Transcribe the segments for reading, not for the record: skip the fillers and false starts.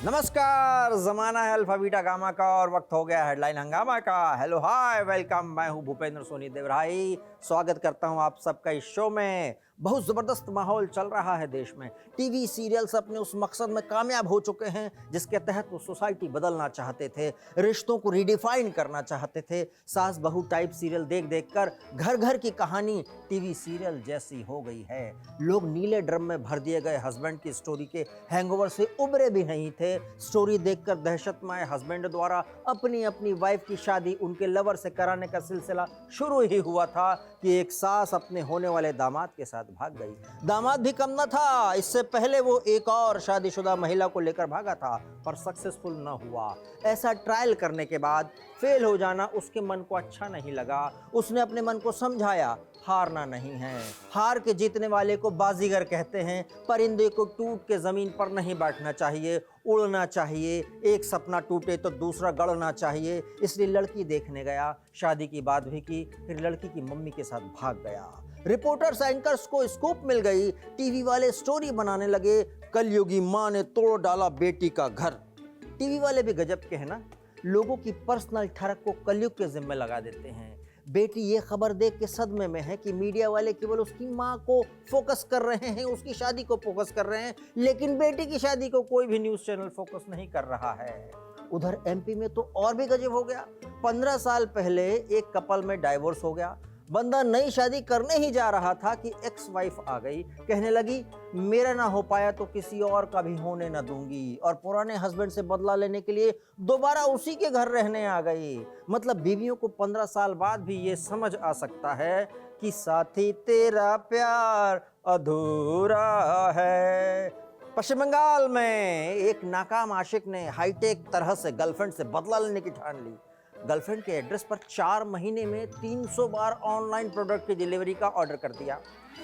नमस्कार, जमाना है अल्फा बीटा गामा का और वक्त हो गया हेडलाइन हंगामा का। हेलो हाय वेलकम, मैं हूं भूपेंद्र सोनी देवराई। स्वागत करता हूं आप सबका इस शो में। बहुत ज़बरदस्त माहौल चल रहा है देश में। टीवी सीरियल्स अपने उस मकसद में कामयाब हो चुके हैं जिसके तहत वो सोसाइटी बदलना चाहते थे, रिश्तों को रिडिफाइन करना चाहते थे। सास बहू टाइप सीरियल देख देख कर घर घर की कहानी टीवी सीरियल जैसी हो गई है। लोग नीले ड्रम में भर दिए गए हस्बैंड की स्टोरी के हैंगओवर से उबरे भी नहीं थे। स्टोरी देखकर दहशतमय हस्बैंड द्वारा अपनी अपनी वाइफ की शादी उनके लवर से कराने का सिलसिला शुरू ही हुआ था कि एक सास अपने होने वाले दामाद के साथ भाग गई। दामाद भी कम न था, इससे पहले वो एक और शादीशुदा महिला को लेकर भागा था पर सक्सेसफुल न हुआ। ऐसा ट्रायल करने के बाद फेल हो जाना उसके मन को अच्छा नहीं लगा। उसने अपने मन को समझाया हारना नहीं है, हार के जीतने वाले को बाजीगर कहते हैं। परिंदे को टूट के जमीन पर नहीं बैठना चाहिए, उड़ना चाहिए। एक सपना टूटे तो दूसरा गढ़ना चाहिए। इसलिए लड़की देखने गया, शादी की बात भी की, फिर लड़की की मम्मी के साथ भाग गया। रिपोर्टर्स एंकर्स को स्कूप मिल गई, टीवी वाले स्टोरी बनाने लगे, कलयुगी माँ ने तोड़ डाला बेटी का घर। टीवी वाले भी गजब के हैं ना, लोगों की पर्सनल ठरक को कलयुग के जिम्मे लगा देते हैं। बेटी ये खबर देख के सदमे में है कि मीडिया वाले केवल उसकी माँ को फोकस कर रहे हैं, उसकी शादी को फोकस कर रहे हैं, लेकिन बेटी की शादी को कोई भी न्यूज़ चैनल फोकस नहीं कर रहा है। उधर एमपी में तो और भी गजब हो गया। 15 साल पहले एक कपल में डाइवोर्स हो गया। बंदा नई शादी करने ही जा रहा था कि एक्स वाइफ आ गई, कहने लगी मेरा ना हो पाया तो किसी और का भी होने ना दूंगी, और पुराने हस्बैंड से बदला लेने के लिए दोबारा उसी के घर रहने आ गई। मतलब बीवियों को 15 साल बाद भी ये समझ आ सकता है कि साथी तेरा प्यार अधूरा है। पश्चिम बंगाल में एक नाकाम आशिक ने हाईटेक तरह से गर्लफ्रेंड से बदला लेने की ठान ली। गर्लफ्रेंड के एड्रेस पर 4 महीने में 300 बार ऑनलाइन प्रोडक्ट की डिलीवरी का ऑर्डर कर दिया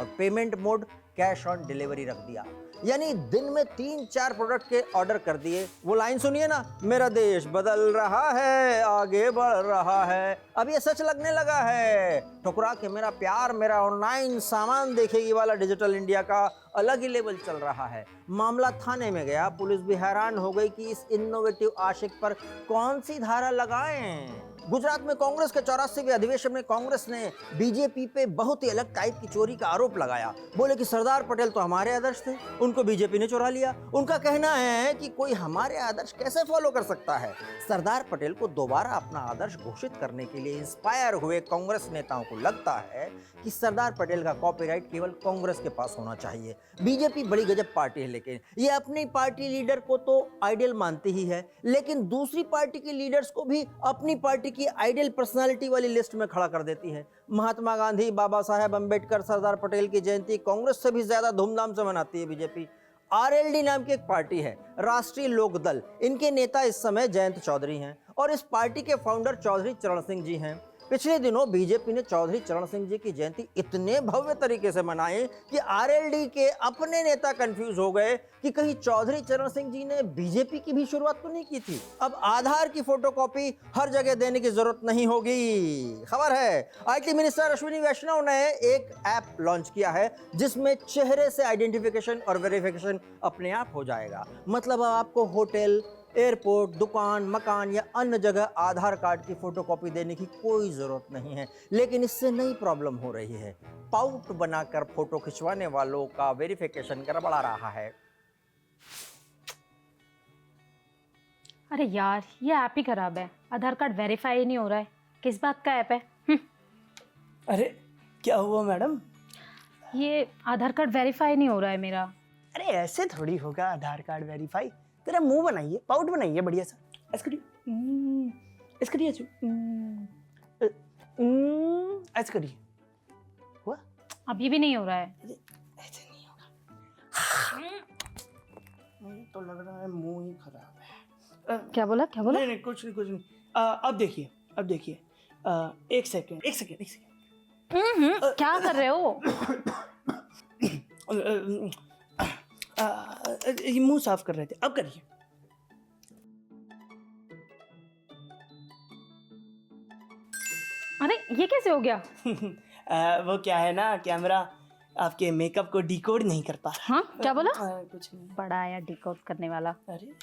और payment mode cash on delivery रख दिया। यानी दिन में 3-4 प्रोडक्ट के ऑर्डर कर दिए। वो लाइन सुनिए ना, मेरा देश बदल रहा है, आगे बढ़ रहा है। अब ये सच लगने लगा है। ठुकरा के मेरा प्यार मेरा ऑनलाइन सामान देखेगी वाला डिजिटल इंडिया का अलग ही लेवल चल रहा है। मामला थाने में गया, पुलिस भी हैरान हो गई कि इस इनोवेटिव आशिक पर कौन सी धारा लगाएं। गुजरात में कांग्रेस के 84वें अधिवेशन में कांग्रेस ने बीजेपी पे बहुत ही अलग टाइप की चोरी का आरोप लगाया। बोले कि सरदार पटेल तो हमारे आदर्श थे, उनको बीजेपी ने चुरा लिया। उनका कहना है कि कोई हमारे आदर्श कैसे फॉलो कर सकता है। सरदार पटेल को दोबारा अपना आदर्श घोषित करने के लिए इंस्पायर हुए कांग्रेस नेताओं को लगता है कि सरदार पटेल का कॉपीराइट केवल कांग्रेस के पास होना चाहिए। बीजेपी बड़ी गजब पार्टी है, लेकिन ये अपनी पार्टी लीडर को तो आइडियल मानती ही है, लेकिन दूसरी पार्टी के लीडर्स को भी अपनी पार्टी की आइडियल पर्सनालिटी वाली लिस्ट में खड़ा कर देती है। महात्मा गांधी, बाबा साहेब अंबेडकर, सरदार पटेल की जयंती कांग्रेस से भी ज्यादा धूमधाम से मनाती है बीजेपी। आरएलडी नाम की एक पार्टी है, राष्ट्रीय लोक दल। इनके नेता इस समय जयंत चौधरी हैं और इस पार्टी के फाउंडर चौधरी चरण सिंह जी हैं। पिछले दिनों बीजेपी ने चौधरी चरण सिंह जी की जयंती इतने भव्य तरीके से मनाई कि आरएलडी के अपने नेता कंफ्यूज हो गए कि कहीं चौधरी चरण सिंह जी ने बीजेपी की भी शुरुआत तो नहीं की थी। अब आधार की फोटोकॉपी हर जगह देने की जरूरत नहीं होगी। खबर है आईटी मिनिस्टर अश्विनी वैष्णव ने एक ऐप लॉन्च किया है जिसमें चेहरे से आइडेंटिफिकेशन और वेरिफिकेशन अपने आप हो जाएगा। मतलब आपको होटल, एयरपोर्ट, दुकान, मकान या अन्य जगह आधार कार्ड की फोटोकॉपी देने की कोई जरूरत नहीं है। लेकिन इससे नई प्रॉब्लम हो रही है। पाउट बनाकर फोटो खिंचवाने वालों का वेरिफिकेशन गड़बड़ा रहा है। अरे यार, ये ऐप ही खराब है। आधार कार्ड वेरीफाई ही नहीं हो रहा है। किस बात का ऐप है? अरे क्या हुआ मैडम? ये आधार कार्ड वेरीफाई नहीं हो रहा है मेरा। अरे ऐसे थोड़ी होगा आधार कार्ड वेरीफाई। तेरा मुंह बनाइए, पाउट बनाइए बढ़िया सा। ऐसे करिए, ऐसे करिए। हुआ? अभी भी नहीं हो रहा है। अरे ऐसे नहीं होगा। मुझे तो लग रहा है मुंह ही खराब है। क्या बोला? नहीं, कुछ नहीं। अब देखिए। एक सेकेंड। क्या कर रहे हो? ये मुंह साफ कर रहे थे, अब करिए। अरे ये कैसे हो गया? वो क्या है ना, कैमरा आपके मेकअप को डिकोड नहीं कर पा रहा। हाँ, क्या बोला? कुछ नहीं। बड़ा आया डिकोड करने वाला। अरे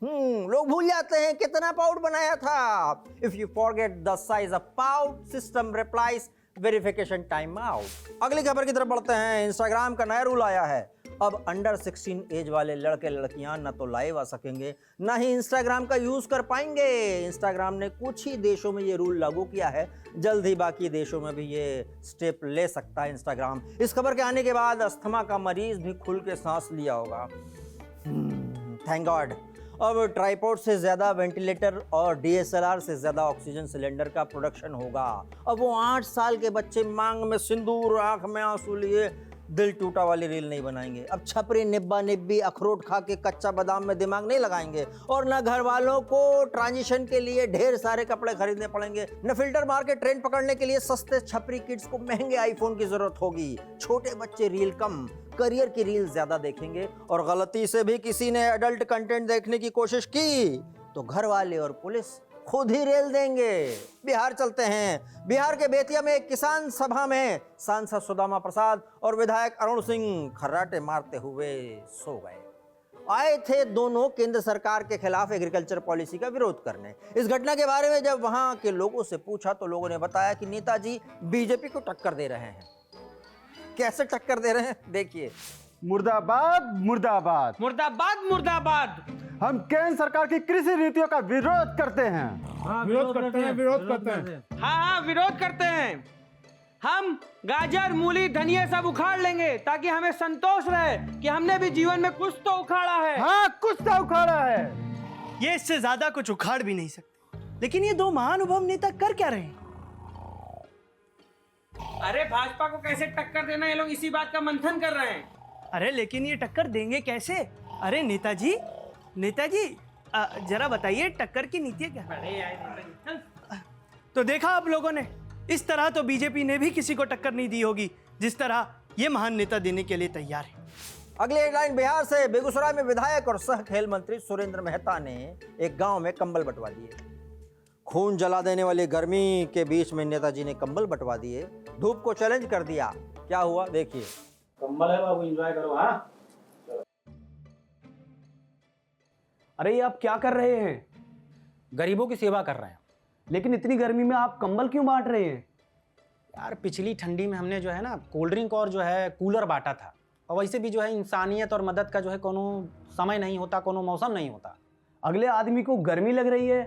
लोग भूल जाते हैं कितना पाउट बनाया था। If you forget the size of pout, system replies verification time out. अगली खबर की तरफ बढ़ते हैं। इंस्टाग्राम का नया रूल आया है। अब अंडर 16 एज वाले लड़के लड़कियां न तो लाइव आ सकेंगे, न ही इंस्टाग्राम का यूज कर पाएंगे। इंस्टाग्राम ने कुछ ही देशों में ये रूल लागू किया है, जल्द ही बाकी देशों में भी ये स्टेप ले सकता है इंस्टाग्राम। इस खबर के आने के बाद अस्थमा का मरीज भी खुल के सांस लिया होगा। Thank God. अब ट्राइपॉड से ज़्यादा वेंटिलेटर और डीएसएलआर से ज़्यादा ऑक्सीजन सिलेंडर का प्रोडक्शन होगा। अब वो 8 साल के बच्चे मांग में सिंदूर, आंख में आंसू लिए दिल टूटा वाली रील नहीं बनाएंगे। अब छपरी निब्बा निब्बी अखरोट खा के कच्चा बादाम में दिमाग नहीं लगाएंगे, और न घर वालों को ट्रांजिशन के लिए ढेर सारे कपड़े खरीदने पड़ेंगे, न फिल्टर मार के ट्रेंड पकड़ने के लिए सस्ते छपरी किड्स को महंगे आईफोन की जरूरत होगी। छोटे बच्चे रील कम, करियर की रील ज्यादा देखेंगे, और गलती से भी किसी ने एडल्ट कंटेंट देखने की कोशिश की तो घर वाले और पुलिस खुद ही रेल देंगे। बिहार चलते हैं। बिहार के बेतिया में एक किसान सभा में सांसद सुदामा प्रसाद और विधायक अरुण सिंह खर्राटे मारते हुए सो गए। आए थे दोनों केंद्र सरकार के खिलाफ एग्रीकल्चर पॉलिसी का विरोध करने। इस घटना के बारे में जब वहां के लोगों से पूछा तो लोगों ने बताया कि नेताजी बीजेपी को टक्कर दे रहे हैं। कैसे टक्कर दे रहे हैं देखिए। मुर्दाबाद मुर्दाबाद मुर्दाबाद मुर्दाबाद। हम केंद्र सरकार की कृषि नीतियों का विरोध करते हैं। विरोध करते हैं हाँ हाँ विरोध करते हैं। हम गाजर, मूली, धनिया सब उखाड़ लेंगे ताकि हमें संतोष रहे कि हमने भी जीवन में कुछ तो उखाड़ा है। हाँ, कुछ तो उखाड़ा है। ये इससे ज्यादा कुछ उखाड़ भी नहीं सकते। लेकिन ये दो महानुभाव नेता कर क्या रहे हैं? अरे भाजपा को कैसे टक्कर देना, ये लोग इसी बात का मंथन कर रहे हैं। अरे लेकिन ये टक्कर देंगे कैसे? अरे नेताजी जरा बताइए टक्कर की नीति क्या है? तो देखा आप लोगों ने, इस तरह तो बीजेपी ने भी किसी को टक्कर नहीं दी होगी जिस तरह ये महान नेता देने के लिए तैयार है। अगली हेडलाइन बिहार से। बेगूसराय में विधायक और सह खेल मंत्री सुरेंद्र मेहता ने एक गांव में कंबल बंटवा दिए। खून जला देने वाली गर्मी के बीच में नेताजी ने कंबल बंटवा दिए, धूप को चैलेंज कर दिया। क्या हुआ देखिए। कंबल है बाबू, एंजॉय करो। हाँ अरे ये आप क्या कर रहे हैं? गरीबों की सेवा कर रहे हैं। लेकिन इतनी गर्मी में आप कंबल क्यों बांट रहे हैं? यार पिछली ठंडी में हमने जो है ना कोल्ड ड्रिंक और जो है कूलर बांटा था, और वैसे भी जो है इंसानियत और मदद का जो है कोनो समय नहीं होता, कोनो मौसम नहीं होता। अगले आदमी को गर्मी लग रही है,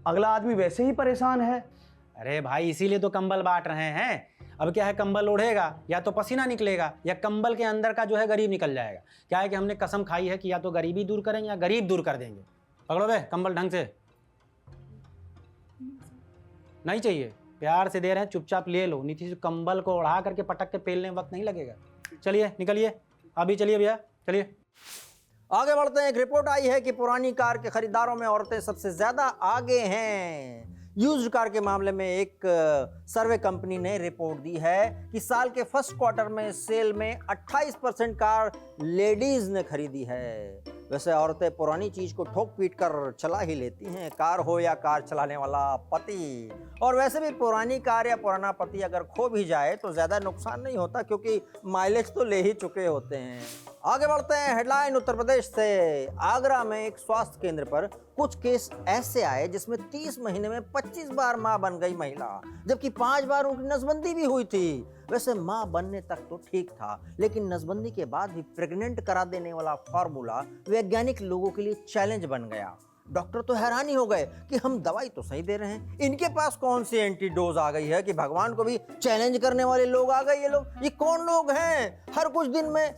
अगला आदमी वैसे ही परेशान है। अरे भाई इसीलिए तो कंबल बांट रहे हैं। अब क्या है, कंबल ओढ़ेगा या तो पसीना निकलेगा या कंबल के अंदर का जो है गरीब निकल जाएगा। क्या है कि हमने कसम खाई है कि या तो गरीबी दूर करेंगे या गरीब दूर कर देंगे। पकड़ो बे कंबल ढंग से। नहीं चाहिए, प्यार से दे रहे हैं, चुपचाप ले लो। नीचे से कंबल को ओढ़ा करके पटक के पेलने में वक्त नहीं लगेगा। चलिए निकलिए, अभी चलिए भैया, चलिए। आगे बढ़ते हैं। एक रिपोर्ट आई है कि पुरानी कार के खरीदारों में औरतें सबसे ज्यादा आगे हैं। यूज्ड कार के मामले में एक सर्वे कंपनी ने रिपोर्ट दी है कि साल के फर्स्ट क्वार्टर में सेल में 28% कार लेडीज ने खरीदी है। वैसे औरतें पुरानी चीज को ठोक पीट कर चला ही लेती हैं, कार हो या कार चलाने वाला पति। और वैसे भी पुरानी कार या पुराना पति अगर खो भी जाए तो ज्यादा नुकसान नहीं होता, क्योंकि माइलेज तो ले ही चुके होते हैं। आगे बढ़ते हैं। हेडलाइन उत्तर प्रदेश से। आगरा में एक स्वास्थ्य केंद्र पर कुछ केस ऐसे आए जिसमें 30 महीने में 25 बार मां बन गई महिला, जबकि 5 बार उनकी नसबंदी भी हुई थी। वैसे मां बनने तक तो ठीक था, लेकिन नसबंदी के बाद भी प्रेग्नेंट करा देने वाला फार्मूला वैज्ञानिक लोगों के लिए चैलेंज बन गया। डॉक्टर तो हैरान ही हो गए कि हम दवाई तो सही दे रहे हैं, इनके पास कौन सी एंटीडोज आ गई है कि भगवान को भी चैलेंज करने वाले लोग आ गए। ये कौन लोग हैं, हर कुछ दिन में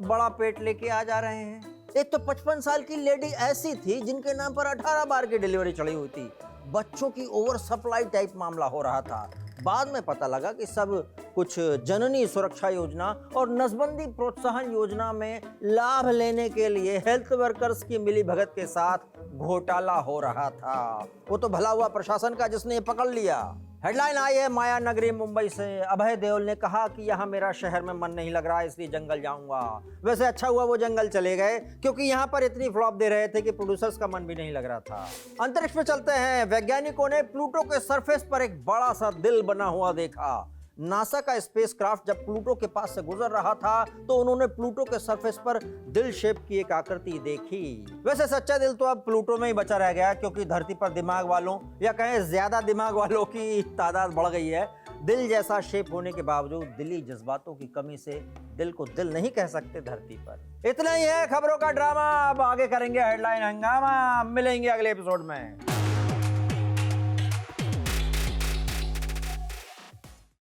बड़ा पेट लेके आ जा रहे हैं। एक तो 55 साल की लेडी ऐसी थी जिनके नाम पर 18 बार की डिलीवरी चढ़ी हुई थी। बच्चों की ओवर सप्लाई टाइप मामला हो रहा था। बाद में पता लगा कि सब कुछ जननी सुरक्षा योजना और नसबंदी प्रोत्साहन योजना में लाभ लेने के लिए हेल्थ वर्कर्स की मिलीभगत के साथ घोटाला हो रहा था। वो तो भला हुआ प्रशासन का जिसने ये पकड़ लिया। हेडलाइन आई है माया नगरी मुंबई से। अभय देओल ने कहा कि यहाँ मेरा शहर में मन नहीं लग रहा, इसलिए जंगल जाऊंगा। वैसे अच्छा हुआ वो जंगल चले गए, क्योंकि यहाँ पर इतनी फ्लॉप दे रहे थे कि प्रोड्यूसर्स का मन भी नहीं लग रहा था। अंतरिक्ष में चलते हैं। वैज्ञानिकों ने प्लूटो के सरफेस पर एक बड़ा सा दिल बना हुआ देखा। नासा का स्पेसक्राफ्ट जब प्लूटो के पास से गुजर रहा था तो उन्होंने प्लूटो के सरफेस पर दिल शेप की एक आकृति देखी। वैसे सच्चा दिल तो अब प्लूटो में ही बचा रह गया, क्योंकि धरती पर दिमाग वालों या कहें ज्यादा दिमाग वालों की तादाद बढ़ गई है। दिल जैसा शेप होने के बावजूद दिली जज्बातों की कमी से दिल को दिल नहीं कह सकते धरती पर। इतना ही है खबरों का ड्रामा, अब आगे करेंगे हेडलाइन हंगामा। मिलेंगे अगले एपिसोड में।